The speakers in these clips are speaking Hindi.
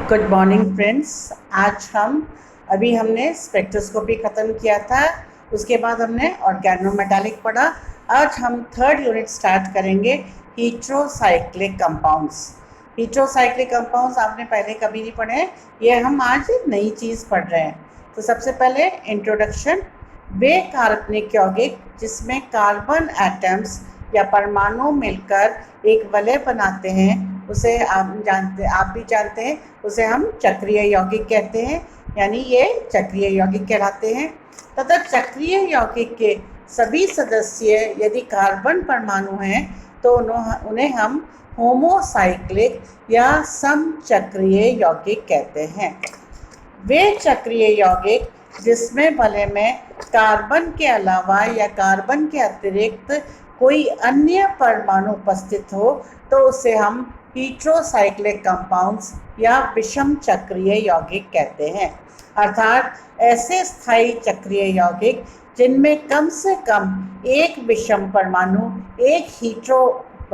Good morning friends. आज हमने स्पेक्ट्रोस्कोपी ख़त्म किया था, उसके बाद हमने ऑर्गेनोमेटालिक पढ़ा। आज हम थर्ड यूनिट स्टार्ट करेंगे, हीट्रोसाइक्लिक कंपाउंड्स। हीट्रोसाइक्लिक कंपाउंड्स आपने पहले कभी नहीं पढ़े, ये हम आज नई चीज़ पढ़ रहे हैं। तो सबसे पहले इंट्रोडक्शन। वे कार्बनिक यौगिक जिसमें कार्बन एटम्स या परमाणु मिलकर एक वलय बनाते हैं, उसे आप भी जानते हैं, उसे हम चक्रीय यौगिक कहते हैं, यानी ये चक्रीय यौगिक कहलाते हैं। तथा चक्रीय यौगिक के सभी सदस्य यदि कार्बन परमाणु हैं तो उन्हें हम होमोसाइक्लिक या समचक्रीय यौगिक कहते हैं। वे चक्रीय यौगिक जिसमें वलय में कार्बन के अलावा या कार्बन के अतिरिक्त कोई अन्य परमाणु उपस्थित हो तो उसे हम हीट्रोसाइक्लिक कंपाउंड्स या विषम चक्रीय यौगिक कहते हैं। अर्थात ऐसे स्थायी चक्रीय यौगिक जिनमें कम से कम एक विषम परमाणु, एक हीट्रो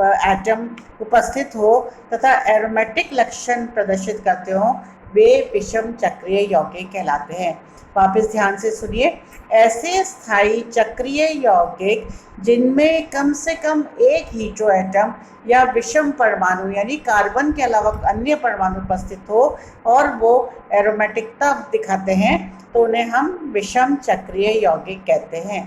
एटम उपस्थित हो तथा एरोमेटिक लक्षण प्रदर्शित करते हो, वे विषम चक्रीय यौगिक कहलाते हैं। वापस ध्यान से सुनिए। ऐसे स्थायी चक्रीय यौगिक जिनमें कम से कम एक हीट्रो एटम या विषम परमाणु यानी कार्बन के अलावा अन्य परमाणु उपस्थित हो और वो एरोमेटिकता दिखाते हैं तो उन्हें हम विषम चक्रीय यौगिक कहते हैं।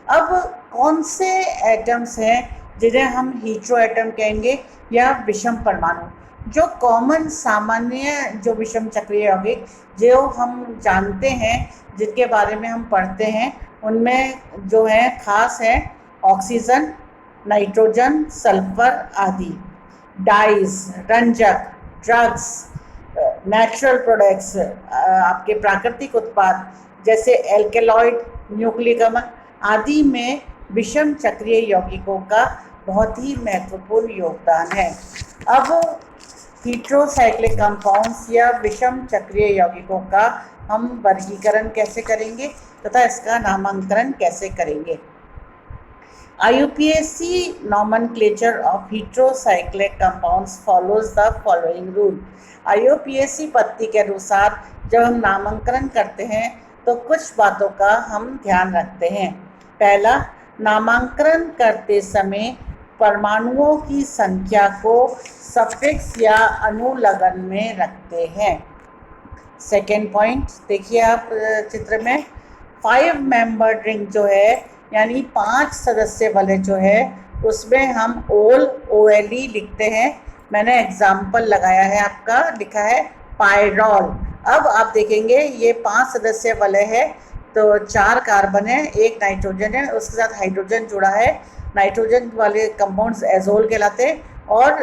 अब कौन से एटम्स हैं जिन्हें हम हीट्रो एटम कहेंगे या विषम परमाणु? जो कॉमन सामान्य जो विषम चक्रीय यौगिक जो हम जानते हैं, जिनके बारे में हम पढ़ते हैं, उनमें जो है खास है ऑक्सीजन, नाइट्रोजन, सल्फर आदि। डाइज, रंजक, ड्रग्स, नेचुरल प्रोडक्ट्स, आपके प्राकृतिक उत्पाद जैसे एल्केलॉइड, न्यूक्लिक अम्ल आदि में विषम चक्रीय यौगिकों का बहुत ही महत्वपूर्ण योगदान है। अब हीट्रोसाइक्लिक कंपाउंड्स या विषम चक्रीय यौगिकों का हम वर्गीकरण कैसे करेंगे तथा इसका नामांकन कैसे करेंगे? IUPAC nomenclature of heterocyclic compounds follows the following rule। IUPAC पत्ती के अनुसार जब हम नामांकन करते हैं तो कुछ बातों का हम ध्यान रखते हैं। पहला, नामांकन करते समय परमाणुओं की संख्या को सफिक्स या अनुलग्न में रखते हैं। सेकेंड पॉइंट देखिए आप चित्र में, 5 मेंबर रिंग जो है यानी 5 सदस्य वाले जो है उसमें हम OLE लिखते हैं। मैंने एग्जाम्पल लगाया है, आपका लिखा है पायरॉल। अब आप देखेंगे ये 5 सदस्य वाले है तो 4 कार्बन है, 1 नाइट्रोजन है, उसके साथ हाइड्रोजन जुड़ा है। नाइट्रोजन वाले कंपाउंड्स एजोल कहलाते हैं और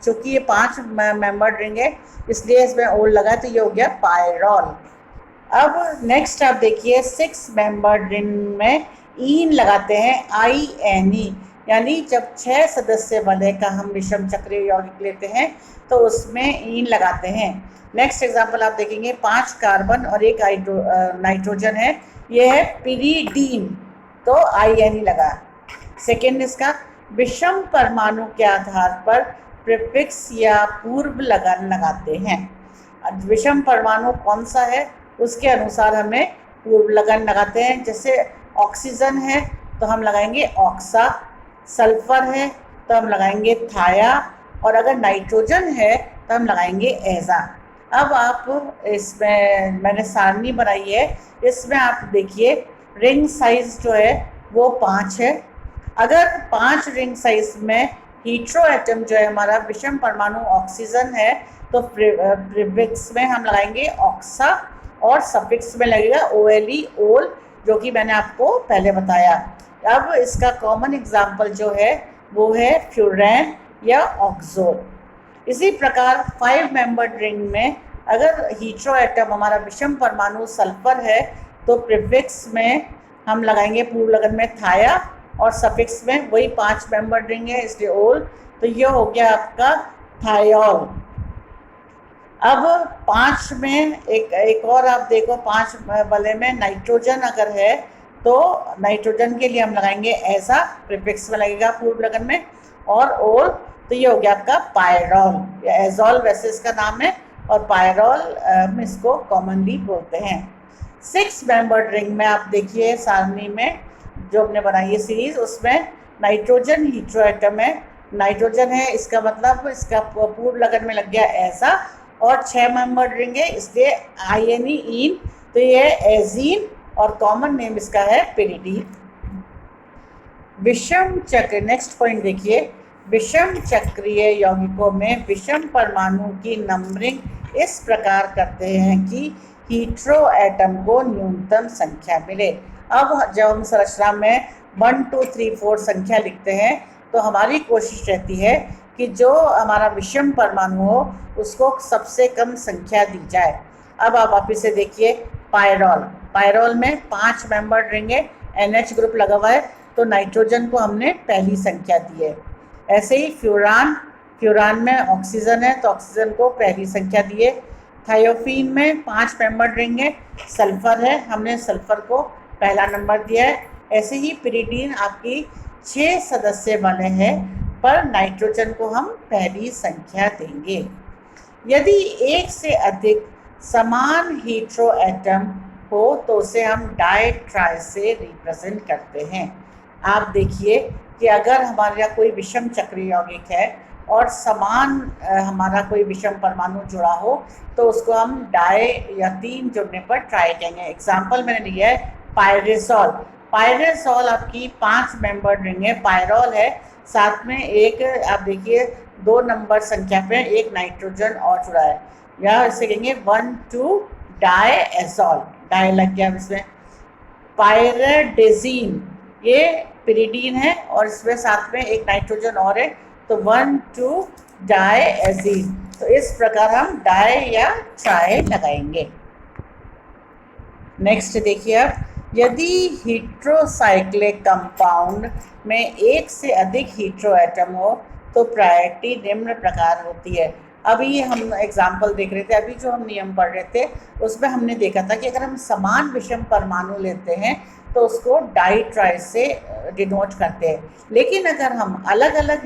चूँकि ये 5 मेंबर रिंग है इसलिए इसमें ओल लगा तो ये हो गया पायरॉल। अब नेक्स्ट आप देखिए 6 मेंबर रिंग में ईन लगाते हैं, INE, यानी जब 6 सदस्य वाले का हम विषम चक्रीय यौगिक लेते हैं तो उसमें ईन लगाते हैं। नेक्स्ट एग्जांपल आप देखेंगे 5 कार्बन और 1 नाइट्रोजन है, ये है पिरीडीन तो INE लगा। सेकेंड, इसका विषम परमाणु के आधार पर प्रीफिक्स या पूर्व लगन लगाते हैं। विषम परमाणु कौन सा है उसके अनुसार हमें पूर्व लगन लगाते हैं। जैसे ऑक्सीजन है तो हम लगाएंगे ऑक्सा, सल्फर है तो हम लगाएंगे थाया और अगर नाइट्रोजन है तो हम लगाएंगे एजा। अब आप इसमें मैंने सारणी बनाई है, इसमें आप देखिए रिंग साइज जो है वो 5 है। अगर 5 रिंग साइज में हीट्रो एटम जो है हमारा विषम परमाणु ऑक्सीजन है तो प्रीफिक्स में हम लगाएंगे ऑक्सा और सफिक्स में लगेगा OLE, ओल, जो कि मैंने आपको पहले बताया। अब इसका कॉमन एग्जाम्पल जो है वो है फ्यूरेन या ऑक्सोल। इसी प्रकार 5 मेंबर्ड रिंग में अगर हीट्रो एटम हमारा विषम परमाणु सल्फर है तो प्रीफिक्स में हम लगाएंगे पूर्व लगन में थाया और सफिक्स में वही 5 मेंबर रिंग है इसलिए ओल, तो ये हो गया आपका थायोल। अब 5 में एक और आप देखो 5 वाले में नाइट्रोजन अगर है तो नाइट्रोजन के लिए हम लगाएंगे ऐसा, प्रीफिक्स में लगेगा पूर्व लगन में, और ओल तो ये हो गया आपका पायरॉल या एजोल, वैसे इसका नाम है और पायरॉल में इसको कॉमनली बोलते हैं। 6 मेंबर्ड रिंग में आप देखिए सारणी में जो हमने बनाई है सीरीज, उसमें नाइट्रोजन हीट्रो एटम है, नाइट्रोजन है, इसका मतलब इसका पूर्व लगन में लग गया ऐसा, और 6 मेंबर्ड रिंग है इसलिए आईएनई इन, तो ये एजीन और कॉमन नेम इसका है पिरिडीन। विषम चक्र, नेक्स्ट पॉइंट देखिए, विषम चक्रीय यौगिकों में विषम परमाणु की नंबरिंग इस प्रकार करते हैं कि हीट्रो एटम को न्यूनतम संख्या मिले। अब जब हम संरचना में 1 2 3 4 संख्या लिखते हैं तो हमारी कोशिश रहती है कि जो हमारा विषम परमाणु हो उसको सबसे कम संख्या दी जाए। अब आप वापिस से देखिए, पायरॉल, पायरॉल में 5 मेंबर्ड रिंग है, NH ग्रुप लगा हुआ है, तो नाइट्रोजन को हमने पहली संख्या दी है। ऐसे ही फ्यूरान, फ्यूरान में ऑक्सीजन है तो ऑक्सीजन को पहली संख्या दी है। थायोफीन में 5 मेंबर्ड रिंग है, सल्फर है, हमने सल्फर को पहला नंबर दिया है। ऐसे ही पिरिडीन आपकी 6 सदस्य वाले हैं पर नाइट्रोजन को हम पहली संख्या देंगे। यदि एक से अधिक समान हीट्रो एटम हो तो उसे हम डाई ट्राई से रिप्रेजेंट करते हैं। आप देखिए कि अगर हमारे यहाँ कोई विषम चक्रीय यौगिक है और समान हमारा कोई विषम परमाणु जुड़ा हो तो उसको हम डाई या 3 जुड़ने पर ट्राई कहेंगे। एग्जाम्पल मैंने लिया है पायरेसॉल, पायरेसॉल आपकी 5 मेंबर्ड रिंग है, पायरॉल है, साथ में एक आप देखिए 2 नंबर संख्या पे एक नाइट्रोजन और जुड़ा है, या इसे कहेंगे 1 2 डायएज़ोल, डाई लग गया इसमें। पायरेडेजीन ये पिरिडीन है और इसमें साथ में एक नाइट्रोजन और है, तो 1 2 डायएजीन। तो इस प्रकार हम डाई या ट्राई लगाएंगे। नेक्स्ट देखिए आप, यदि हीट्रोसाइक्लिक कंपाउंड में एक से अधिक हीट्रो एटम हो तो प्रायोरिटी निम्न प्रकार होती है। अभी हम एग्जाम्पल देख रहे थे, अभी जो हम नियम पढ़ रहे थे उसमें हमने देखा था कि अगर हम समान विषम परमाणु लेते हैं तो उसको डाई ट्राई से डिनोट करते हैं, लेकिन अगर हम अलग अलग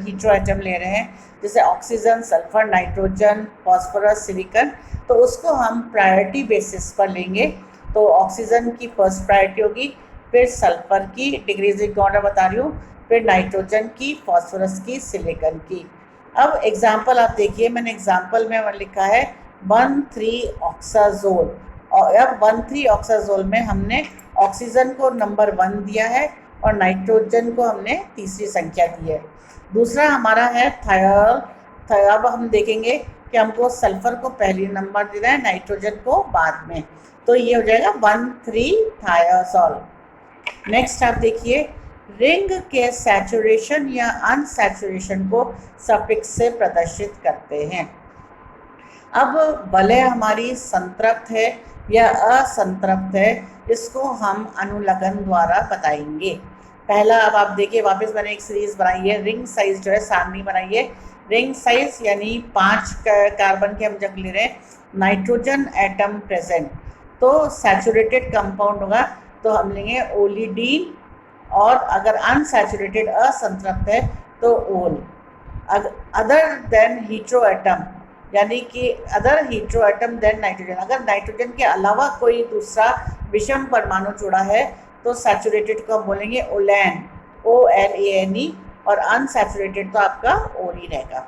हीट्रो एटम ले रहे हैं जैसे oxygen, sulphur, nitrogen, phosphorus, silicon, तो उसको हम प्रायोरिटी बेसिस पर लेंगे। तो ऑक्सीजन की फर्स्ट प्रायोरिटी होगी, फिर सल्फर की, डिक्रीजिंग ऑर्डर बता रही हूँ, फिर नाइट्रोजन की, फॉस्फोरस की, सिलिकॉन की। अब एग्जाम्पल आप देखिए, मैंने एग्जाम्पल में लिखा है 1,3-ऑक्साजोल, और अब 1,3-ऑक्साजोल में हमने ऑक्सीजन को नंबर 1 दिया है और नाइट्रोजन को हमने तीसरी संख्या दी है। दूसरा हमारा है थायोल, अब हम देखेंगे कि हमको सल्फर को पहली नंबर देना है, नाइट्रोजन को बाद में, तो ये हो जाएगा 1,3-थायोसॉल। नेक्स्ट आप देखिए, रिंग के सैचुरेशन या अनसैचुरेशन को सफिक्स से प्रदर्शित करते हैं। अब वलय हमारी संतृप्त है या असंतृप्त है, इसको हम अनुलग्न द्वारा बताएंगे। पहला अब आप देखिए, वापस मैंने एक सीरीज बनाई है, रिंग साइज जो है सारणी बनाई है। रिंग साइज यानी 5 कार्बन के हम जब ले रहे हैं, नाइट्रोजन एटम प्रेजेंट, तो सैचुरेटेड कंपाउंड होगा तो हम लेंगे ओलिडीन, और अगर अनसैचुरेटेड असंतृप्त है तो ओल। अदर देन हीट्रो एटम यानी कि other hetero atom then nitrogen, अगर नाइट्रोजन के अलावा कोई दूसरा विषम परमाणु जुड़ा है तो सैचुरेटेड को हम बोलेंगे ओलैन, OLANE, और अनसैचुरेटेड तो आपका ओल ही रहेगा।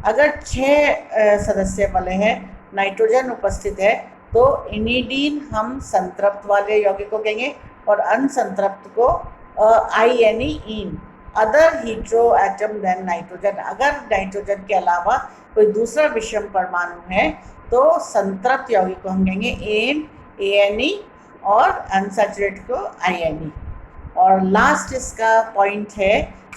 अगर 6 सदस्य वाले हैं, नाइट्रोजन उपस्थित है, तो इनिडीन हम संतृप्त वाले यौगिक को कहेंगे और अनसंतृप्त को INE, इन। Other hetero atom then nitrogen, अगर नाइट्रोजन के अलावा कोई दूसरा विषम परमाणु है तो संतृप्त यौगिक को हम कहेंगे एन, ANE, और अनसैचुरेटेड को INE। और लास्ट इसका पॉइंट है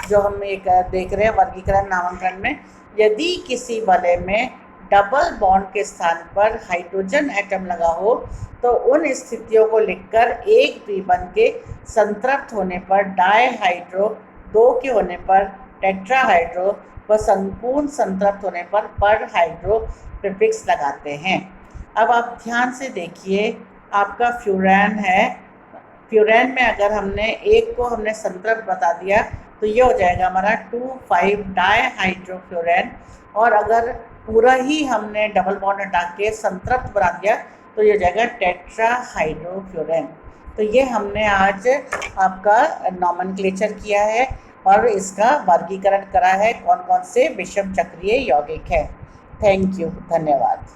जो हम एक देख रहे हैं वर्गीकरण नामांकन में, यदि किसी वलय में डबल बॉन्ड के स्थान पर हाइड्रोजन एटम लगा हो तो उन स्थितियों को लिखकर एक द्विबंध के संतृप्त होने पर डायहाइड्रो, 2 के होने पर टेट्राहाइड्रो व संपूर्ण संतृप्त होने पर परहाइड्रो प्रीफिक्स लगाते हैं। अब आप ध्यान से देखिए, आपका फ्यूरैन है, फ्यूरैन में अगर हमने एक को हमने संतृप्त बता दिया तो ये हो जाएगा हमारा 2,5 डायहाइड्रोफ्यूरैन, और अगर पूरा ही हमने डबल बॉन्ड हटा के संतृप्त बना दिया तो ये हो जाएगा टेट्राहाइड्रोफ्लोरेन। तो ये हमने आज आपका नॉमेनक्लेचर किया है और इसका वर्गीकरण करा है कौन कौन से विषम चक्रीय यौगिक है। थैंक यू, धन्यवाद।